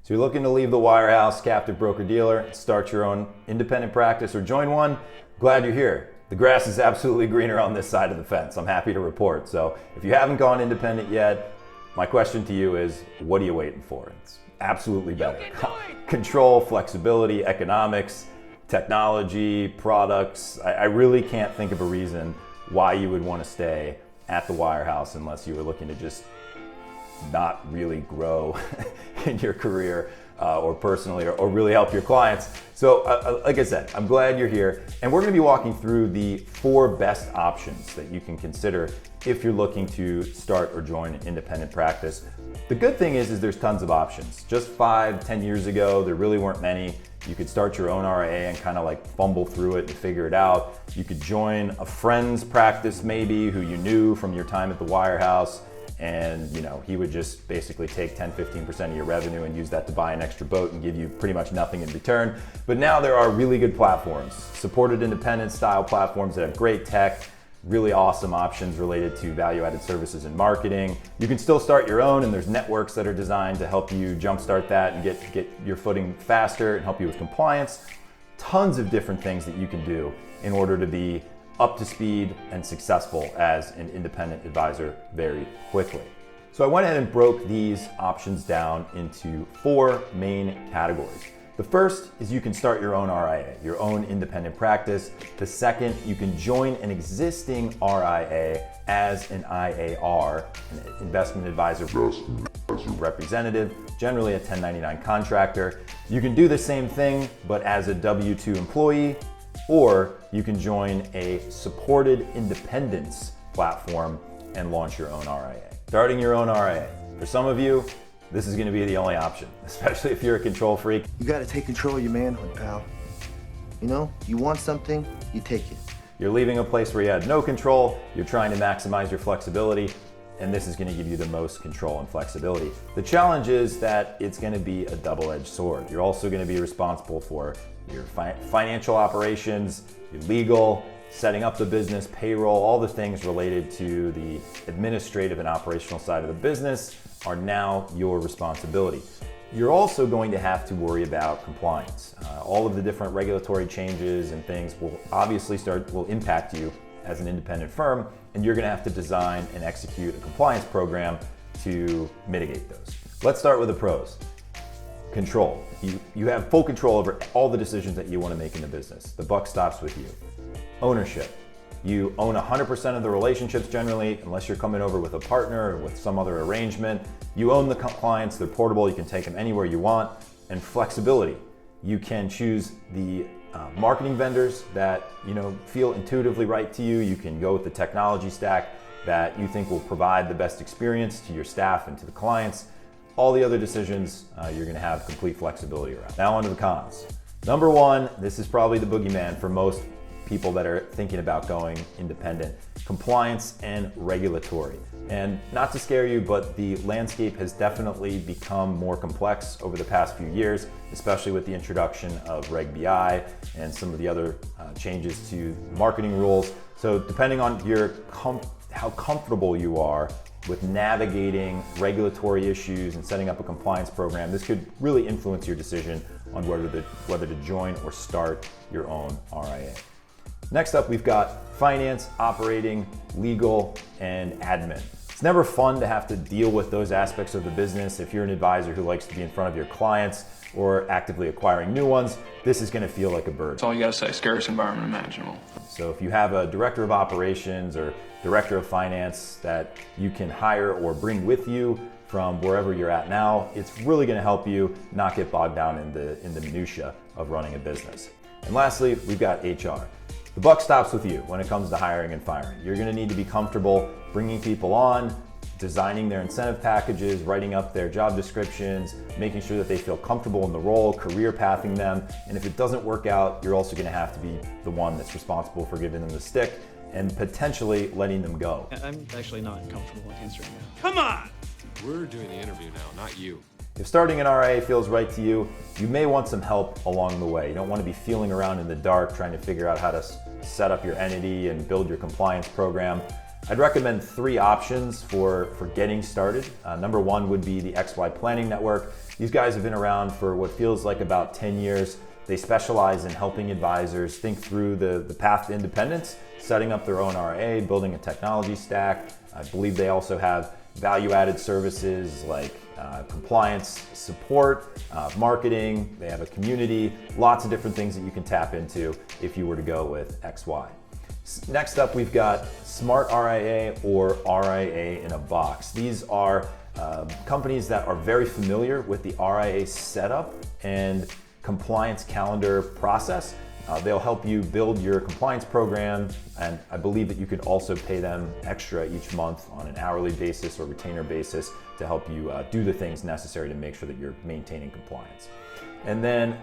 So you're looking to leave the wirehouse, captive broker-dealer, start your own independent practice or join one? Glad you're here. The grass is absolutely greener on this side of the fence, I'm happy to report. So if you haven't gone independent yet, my question to you is, what are you waiting for? It's absolutely better. Control, flexibility, economics, technology, products. I really can't think of a reason why you would want to stay at the wirehouse unless you were looking to just not really grow in your career or personally or really help your clients. So like I said, I'm glad you're here, and we're going to be walking through the 4 best options that you can consider if you're looking to start or join an independent practice. The good thing is there's tons of options. Just 5-10 years ago, there really weren't many. You could start your own RIA and kind of like fumble through it and figure it out. You could join a friend's practice maybe who you knew from your time at the wirehouse, and he would just basically take 10-15% of your revenue and use that to buy an extra boat and give you pretty much nothing in return. But now there are really good platforms, supported independent style platforms that have great tech, really awesome options related to value-added services and marketing. You can still start your own, and there's networks that are designed to help you jumpstart that and get your footing faster and help you with compliance. Tons of different things that you can do in order to be up to speed and successful as an independent advisor very quickly. So I went ahead and broke these options down into 4 main categories. The first is you can start your own RIA, your own independent practice. The second, you can join an existing RIA as an IAR, an investment advisor representative, generally a 1099 contractor. You can do the same thing, but as a W-2 employee, or you can join a supported independence platform and launch your own RIA. Starting your own RIA. For some of you, this is going to be the only option, especially if you're a control freak. You got to take control of your manhood, pal. You want something, you take it. You're leaving a place where you had no control, you're trying to maximize your flexibility, and this is going to give you the most control and flexibility. The challenge is that it's going to be a double-edged sword. You're also going to be responsible for your financial operations, your legal, setting up the business, payroll, all the things related to the administrative and operational side of the business are now your responsibility. You're also going to have to worry about compliance. All of the different regulatory changes and things will obviously will impact you as an independent firm, and you're going to have to design and execute a compliance program to mitigate those. Let's start with the pros. Control. You have full control over all the decisions that you want to make in the business. The buck stops with you. Ownership. You own 100% of the relationships generally, unless you're coming over with a partner or with some other arrangement. You own the clients, they're portable, you can take them anywhere you want. And flexibility. You can choose the marketing vendors that feel intuitively right to you. You can go with the technology stack that you think will provide the best experience to your staff and to the clients. All the other decisions, you're going to have complete flexibility around. Now on to the cons. Number 1, this is probably the boogeyman for most people that are thinking about going independent: compliance and regulatory. And not to scare you, but the landscape has definitely become more complex over the past few years, especially with the introduction of Reg BI and some of the other changes to marketing rules. So depending on how comfortable you are with navigating regulatory issues and setting up a compliance program, this could really influence your decision on whether to join or start your own RIA. Next up, we've got finance, operating, legal, and admin. It's never fun to have to deal with those aspects of the business. If you're an advisor who likes to be in front of your clients or actively acquiring new ones, this is going to feel like a burden. That's all you got to say, scariest environment imaginable. So if you have a director of operations or director of finance that you can hire or bring with you from wherever you're at now, it's really going to help you not get bogged down in the minutia of running a business. And lastly, we've got HR. The buck stops with you when it comes to hiring and firing. You're going to need to be comfortable bringing people on, designing their incentive packages, writing up their job descriptions, making sure that they feel comfortable in the role, career pathing them. And if it doesn't work out, you're also going to have to be the one that's responsible for giving them the stick and potentially letting them go. I'm actually not comfortable answering that. Come on! We're doing the interview now, not you. If starting an RIA feels right to you, you may want some help along the way. You don't want to be feeling around in the dark trying to figure out how to set up your entity and build your compliance program. I'd recommend 3 options for getting started. Number 1 would be the XY Planning Network. These guys have been around for what feels like about 10 years. They specialize in helping advisors think through the path to independence, setting up their own RIA, building a technology stack. I believe they also have value-added services like compliance support, marketing. They have a community, lots of different things that you can tap into if you were to go with XY. Next up, we've got Smart RIA or RIA in a Box. These are companies that are very familiar with the RIA setup and compliance calendar process. They'll help you build your compliance program, and I believe that you could also pay them extra each month on an hourly basis or retainer basis to help you do the things necessary to make sure that you're maintaining compliance. And then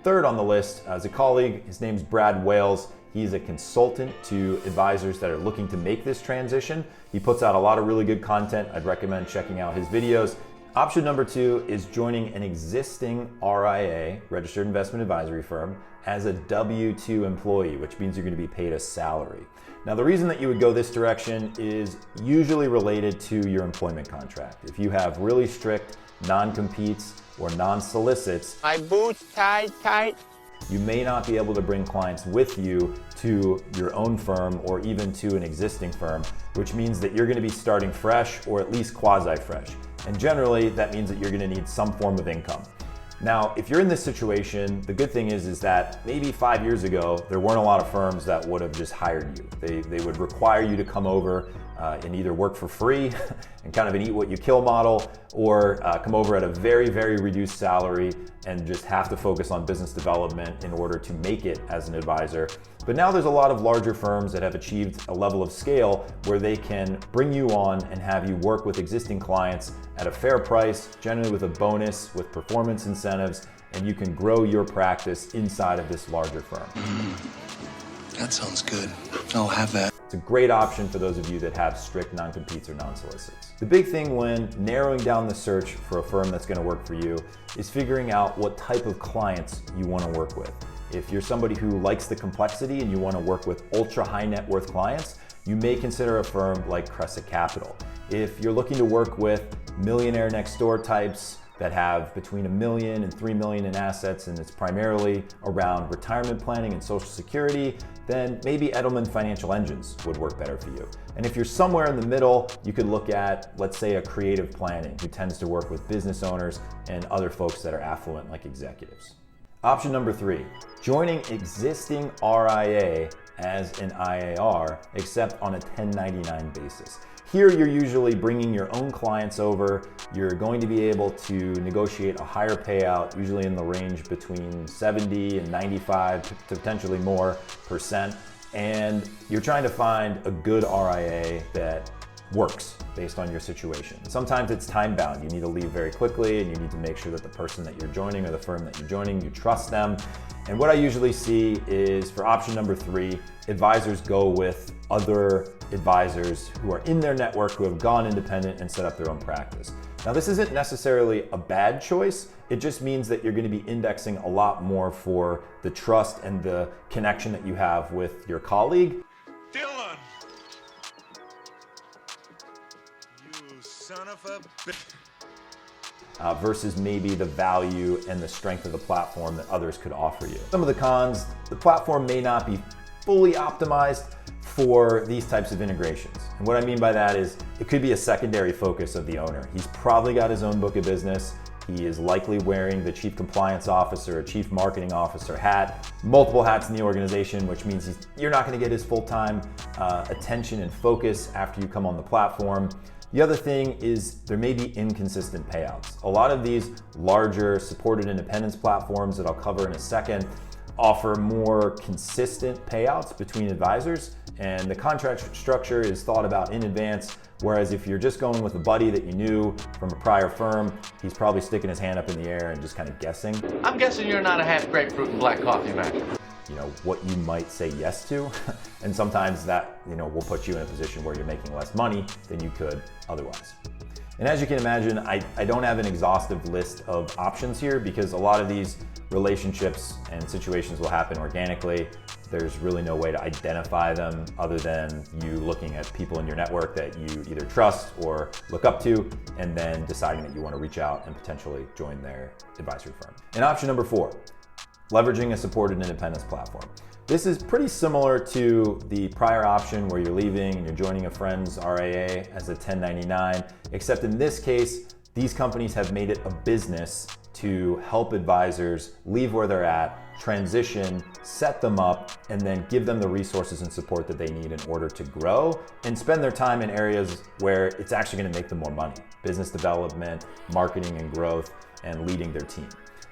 third on the list is a colleague. His name's Brad Wales. He's a consultant to advisors that are looking to make this transition. He puts out a lot of really good content. I'd recommend checking out his videos. Option number 2 is joining an existing RIA, Registered Investment Advisory firm, as a W-2 employee, which means you're going to be paid a salary. Now, the reason that you would go this direction is usually related to your employment contract. If you have really strict non-competes or non-solicits, My boots tied tight. you may not be able to bring clients with you to your own firm or even to an existing firm, which means that you're going to be starting fresh or at least quasi-fresh. And generally, that means that you're going to need some form of income. Now, if you're in this situation, the good thing is that maybe 5 years ago, there weren't a lot of firms that would have just hired you. They would require you to come over and either work for free and kind of an eat what you kill model, or come over at a very, very reduced salary and just have to focus on business development in order to make it as an advisor. But now there's a lot of larger firms that have achieved a level of scale where they can bring you on and have you work with existing clients at a fair price, generally with a bonus, with performance incentives, and you can grow your practice inside of this larger firm. That sounds good. I'll have that. It's a great option for those of you that have strict non-competes or non-solicits. The big thing when narrowing down the search for a firm that's going to work for you is figuring out what type of clients you want to work with. If you're somebody who likes the complexity and you want to work with ultra high net worth clients, you may consider a firm like Crescent Capital. If you're looking to work with millionaire next door types that have between $1 million and $3 million in assets, and it's primarily around retirement planning and Social Security, then maybe Edelman Financial Engines would work better for you. And if you're somewhere in the middle, you could look at, let's say, a Creative Planning, who tends to work with business owners and other folks that are affluent like executives. Option number 3, joining existing RIA as an IAR, except on a 1099 basis. Here, you're usually bringing your own clients over. You're going to be able to negotiate a higher payout, usually in the range between 70 and 95 to potentially more %. And you're trying to find a good RIA that works based on your situation. Sometimes it's time bound. You need to leave very quickly and you need to make sure that the person that you're joining or the firm that you're joining, you trust them. And what I usually see is for option number 3, advisors go with other advisors who are in their network who have gone independent and set up their own practice. Now, this isn't necessarily a bad choice. It just means that you're going to be indexing a lot more for the trust and the connection that you have with your colleague. Dylan! You son of a bitch. Versus maybe the value and the strength of the platform that others could offer you. Some of the cons, the platform may not be fully optimized for these types of integrations. And what I mean by that is it could be a secondary focus of the owner. He's probably got his own book of business. He is likely wearing the chief compliance officer or chief marketing officer hat, multiple hats in the organization, which means you're not going to get his full-time attention and focus after you come on the platform. The other thing is there may be inconsistent payouts. A lot of these larger supported independence platforms that I'll cover in a second offer more consistent payouts between advisors, and the contract structure is thought about in advance. Whereas if you're just going with a buddy that you knew from a prior firm, he's probably sticking his hand up in the air and just kind of guessing. I'm guessing you're not a half grapefruit and black coffee man. You know, what you might say yes to. And sometimes that, will put you in a position where you're making less money than you could otherwise. And as you can imagine, I don't have an exhaustive list of options here because a lot of these relationships and situations will happen organically. There's really no way to identify them other than you looking at people in your network that you either trust or look up to, and then deciding that you want to reach out and potentially join their advisory firm. And option number 4, leveraging a supported independence platform. This is pretty similar to the prior option where you're leaving and you're joining a friend's RIA as a 1099, except in this case, these companies have made it a business to help advisors leave where they're at, transition, set them up, and then give them the resources and support that they need in order to grow and spend their time in areas where it's actually going to make them more money. Business development, marketing and growth, and leading their team.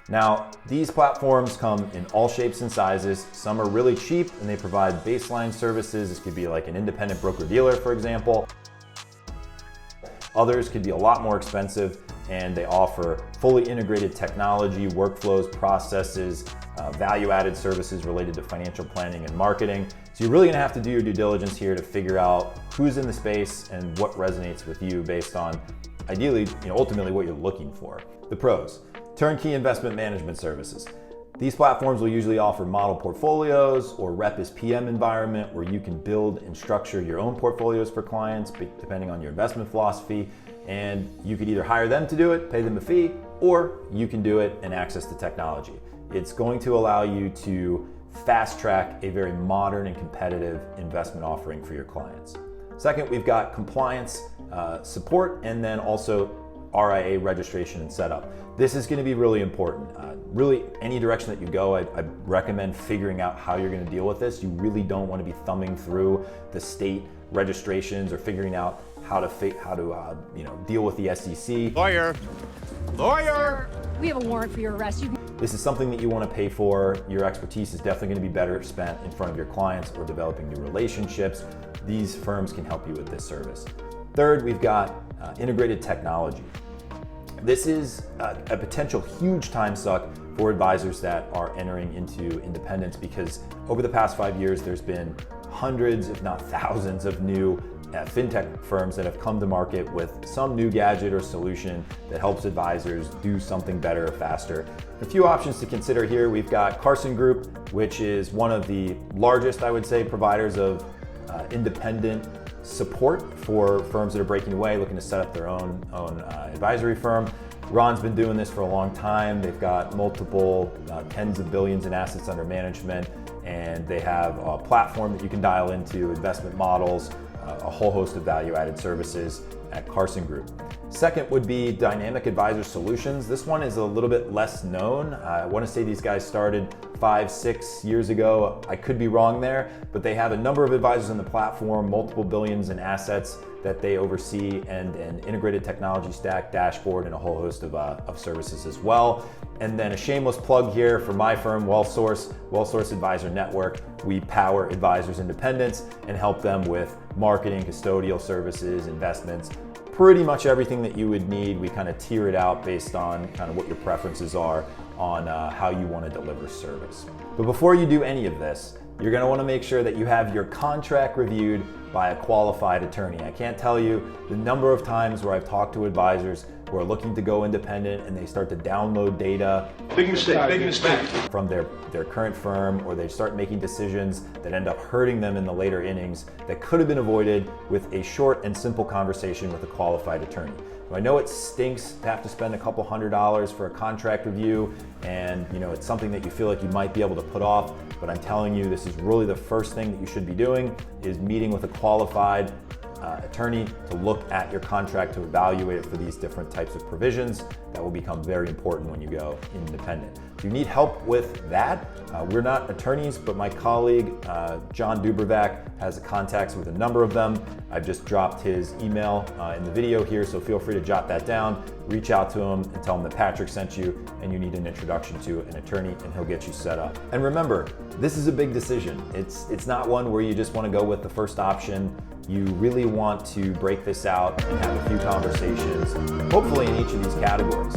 Now, these platforms come in all shapes and sizes. Some are really cheap and they provide baseline services. This could be like an independent broker-dealer, for example. Others could be a lot more expensive, and they offer fully integrated technology, workflows, processes, value-added services related to financial planning and marketing. So you're really gonna have to do your due diligence here to figure out who's in the space and what resonates with you based on, ideally, ultimately what you're looking for. The pros: turnkey investment management services. These platforms will usually offer model portfolios or rep as PM environment where you can build and structure your own portfolios for clients depending on your investment philosophy. And you could either hire them to do it, pay them a fee, or you can do it and access the technology. It's going to allow you to fast track a very modern and competitive investment offering for your clients. Second, we've got compliance support, and then also RIA registration and setup. This is going to be really important. Really, any direction that you go, I recommend figuring out how you're going to deal with this. You really don't want to be thumbing through the state registrations or figuring out how to deal with the SEC. Lawyer! We have a warrant for your arrest. This is something that you want to pay for. Your expertise is definitely going to be better spent in front of your clients or developing new relationships. These firms can help you with this service. Third, we've got integrated technology. This is a potential huge time suck for advisors that are entering into independence, because over the past 5 years, there's been hundreds, if not thousands, of new fintech firms that have come to market with some new gadget or solution that helps advisors do something better or faster. A few options to consider here. We've got Carson Group, which is one of the largest, I would say, providers of independent support for firms that are breaking away, looking to set up their own advisory firm. Ron's been doing this for a long time. They've got multiple tens of billions in assets under management, and they have a platform that you can dial into, investment models, a whole host of value-added services at Carson Group. Second would be Dynamic Advisor Solutions. This one is a little bit less known. I want to say these guys started 5-6 years ago. I could be wrong there, but they have a number of advisors on the platform, multiple billions in assets that they oversee, and an integrated technology stack, dashboard, and a whole host of services as well. And then a shameless plug here for my firm, WellSource Advisor Network. We power advisors' independence and help them with marketing, custodial services, investments, pretty much everything that you would need. We kind of tier it out based on kind of what your preferences are on how you want to deliver service. But before you do any of this, you're going to want to make sure that you have your contract reviewed by a qualified attorney. I can't tell you the number of times where I've talked to advisors who are looking to go independent and they start to download data Big mistake. from their current firm, or they start making decisions that end up hurting them in the later innings that could have been avoided with a short and simple conversation with a qualified attorney. Now, I know it stinks to have to spend a couple $100s for a contract review, and it's something that you feel like you might be able to put off, but I'm telling you, this is really the first thing that you should be doing, is meeting with a qualified attorney to look at your contract, to evaluate it for these different types of provisions that will become very important when you go independent. If you need help with that, we're not attorneys, but my colleague, John Dubervac, has contacts with a number of them. I've just dropped his email in the video here, so feel free to jot that down, reach out to him and tell him that Patrick sent you and you need an introduction to an attorney, and he'll get you set up. And remember, this is a big decision. It's not one where you just want to go with the first option. You really want to break this out and have a few conversations, hopefully in each of these categories.